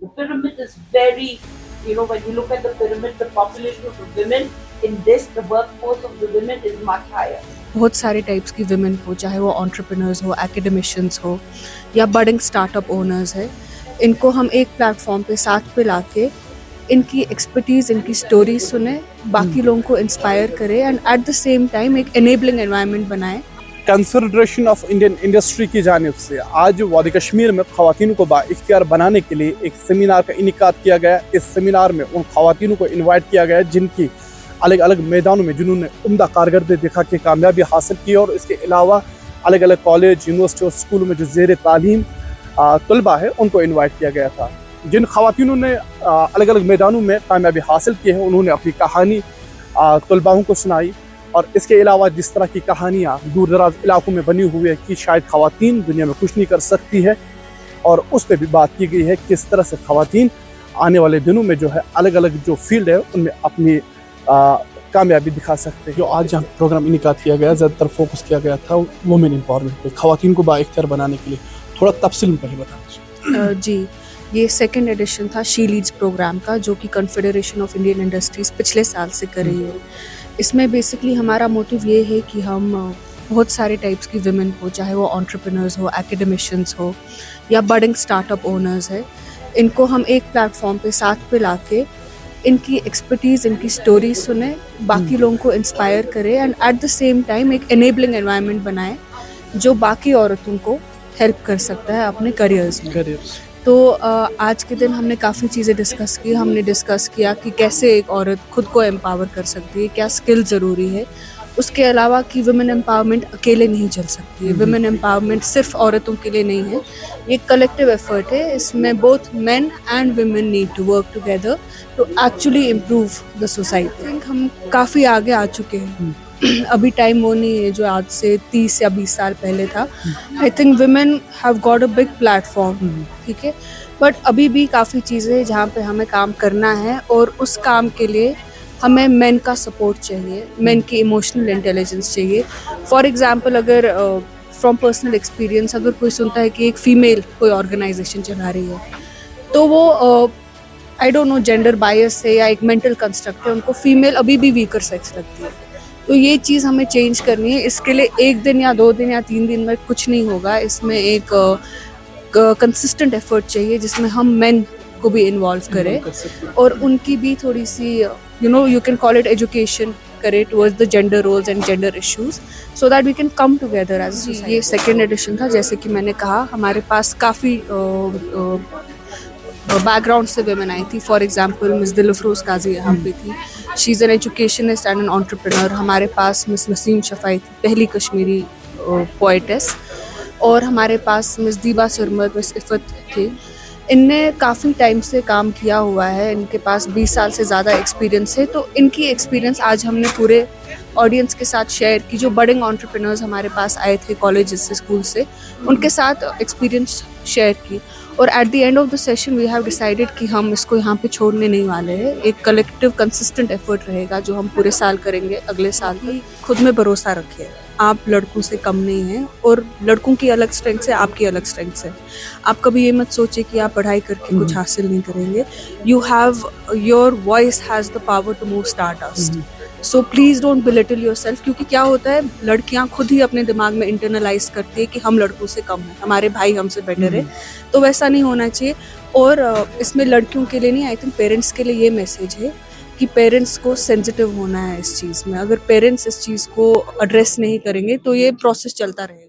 The pyramid is very, when you look at the pyramid, the population of the women in this, the workforce of the women is much higher. बहुत सारे types की women हो, चाहे वो entrepreneurs हो, academicians हो या budding startup owners है, इनको हम एक प्लेटफॉर्म पे साथ पे लाके इनकी एक्सपर्टीज़, इनकी स्टोरी सुने, बाकी लोगों को इंस्पायर करें and at the same time एक एनेबलिंग एनवायरनमेंट बनाएं। कंफेडरेशन ऑफ इंडियन इंडस्ट्री की जानिब से आज वादी कश्मीर में ख़वातीन को बाइख्तियार बनाने के लिए एक सेमिनार का इनेकाद किया गया। इस सेमिनार में उन ख़वातीन को इनवाइट किया गया जिनकी अलग अलग मैदानों में जिन्होंने उम्दा कारकर्दगी दिखा के कामयाबी हासिल की, और इसके अलावा अलग अलग कॉलेज, यूनिवर्सिटी और स्कूलों में जो ज़ेर तालीम तलबा है उनको इन्वाइट किया गया था। जिन ख़वातीनों ने अलग अलग मैदानों में कामयाबी हासिल की है उन्होंने अपनी कहानी तलबाओं को सुनाई, और इसके अलावा जिस तरह की कहानियाँ दूर दराज इलाकों में बनी हुई है कि शायद ख़वातीन दुनिया में कुछ नहीं कर सकती है, और उस पर भी बात की गई है किस तरह से ख़वातीन आने वाले दिनों में जो है अलग अलग जो फील्ड है उनमें अपनी कामयाबी दिखा सकते हैं। जो आज यहाँ प्रोग्राम इनेकाद किया गया, ज़्यादातर फोकस किया गया था वुमेन एम्पावरमेंट पे, ख़वातीन को बाइख्तियार बनाने के लिए। थोड़ा तफसील में पहले बताना जी, ये सेकंड एडिशन था शी लीड्स प्रोग्राम का, जो कि कन्फेडरेशन ऑफ इंडियन इंडस्ट्रीज़ पिछले साल से कर रही है। इसमें बेसिकली हमारा मोटिव ये है कि हम बहुत सारे टाइप्स की विमेन हो, चाहे वो एंटरप्रेन्योर्स हो, एकेडमिशियंस हो या बडिंग स्टार्टअप ओनर्स है, इनको हम एक प्लेटफॉर्म पे साथ पे लाके इनकी एक्सपर्टीज़, इनकी स्टोरी सुने, बाकी लोगों को इंस्पायर करें and at the same time एक एनेबलिंग एनवायरनमेंट बनाएं जो बाकी औरतों को हेल्प कर सकता है अपने करियर्स में। तो आज के दिन हमने काफ़ी चीज़ें डिस्कस की। हमने डिस्कस किया कि कैसे एक औरत खुद को एम्पावर कर सकती है, क्या स्किल ज़रूरी है, उसके अलावा कि वुमेन एम्पावरमेंट अकेले नहीं चल सकती है। वुमेन एम्पावरमेंट सिर्फ औरतों के लिए नहीं है, ये कलेक्टिव एफर्ट है। इसमें both men and women need to work together to actually improve the society. I think हम काफ़ी आगे आ चुके हैं। अभी टाइम वो नहीं है जो आज से 30 या 20 साल पहले था। I think women have got a big platform, ठीक है, बट अभी भी काफ़ी चीज़ें हैं जहाँ पे हमें काम करना है, और उस काम के लिए हमें मेन का सपोर्ट चाहिए, मेन की इमोशनल इंटेलिजेंस चाहिए। फॉर एग्जांपल, अगर फ्रॉम पर्सनल एक्सपीरियंस अगर कोई सुनता है कि एक फ़ीमेल कोई ऑर्गेनाइजेशन चला रही है, तो वो I don't know gender bias है या एक मेंटल कंस्ट्रक्ट है, उनको फीमेल अभी भी वीकर सेक्स लगती है। तो ये चीज़ हमें चेंज करनी है। इसके लिए 1 दिन या 2 दिन या 3 दिन में कुछ नहीं होगा। इसमें एक कंसिस्टेंट एफर्ट चाहिए जिसमें हम मेन को भी इन्वॉल्व करें और उनकी भी थोड़ी सी you can call it education करे towards the gender roles and gender issues, so that we can come together as a society. ये सेकेंड एडिशन था। जैसे कि मैंने कहा, हमारे पास काफ़ी बैकग्राउंड से वेमेन आई थी। फॉर एग्जांपल मिस दिलफरोज काजी यहाँ पे थी, she is an educationist and an entrepreneur. हमारे पास मिस नसीम शफाई थी, पहली कश्मीरी पोएटेस, और हमारे पास मिस दीबा सरमद, मिस इफ़त थे। इनने काफ़ी टाइम से काम किया हुआ है, इनके पास 20 साल से ज़्यादा एक्सपीरियंस है। तो इनकी एक्सपीरियंस आज हमने पूरे ऑडियंस के साथ शेयर की। जो बडिंग एंटरप्रेन्योर्स हमारे पास आए थे कॉलेज से, स्कूल से, उनके साथ एक्सपीरियंस शेयर की। और at the end of the session we have decided कि हम इसको यहाँ पे छोड़ने नहीं वाले हैं। एक कलेक्टिव कंसिस्टेंट एफर्ट रहेगा जो हम पूरे साल करेंगे, अगले साल भी। खुद में भरोसा रखिए, आप लड़कों से कम नहीं हैं, और लड़कों की अलग स्ट्रेंथ है, आपकी अलग स्ट्रेंथ है। आप कभी ये मत सोचिए कि आप पढ़ाई करके कुछ हासिल नहीं करेंगे। You have, your voice has the power to move stardust. So please don't belittle yourself, क्योंकि क्या होता है, लड़कियां खुद ही अपने दिमाग में इंटरनलाइज करती है कि हम लड़कों से कम हैं, हमारे भाई हमसे बेटर है। तो वैसा नहीं होना चाहिए। और इसमें लड़कियों के लिए नहीं, आई थिंक पेरेंट्स के लिए ये मैसेज है कि पेरेंट्स को सेंसिटिव होना है इस चीज़ में। अगर पेरेंट्स इस चीज़ को एड्रेस नहीं करेंगे तो ये प्रोसेस चलता रहेगा।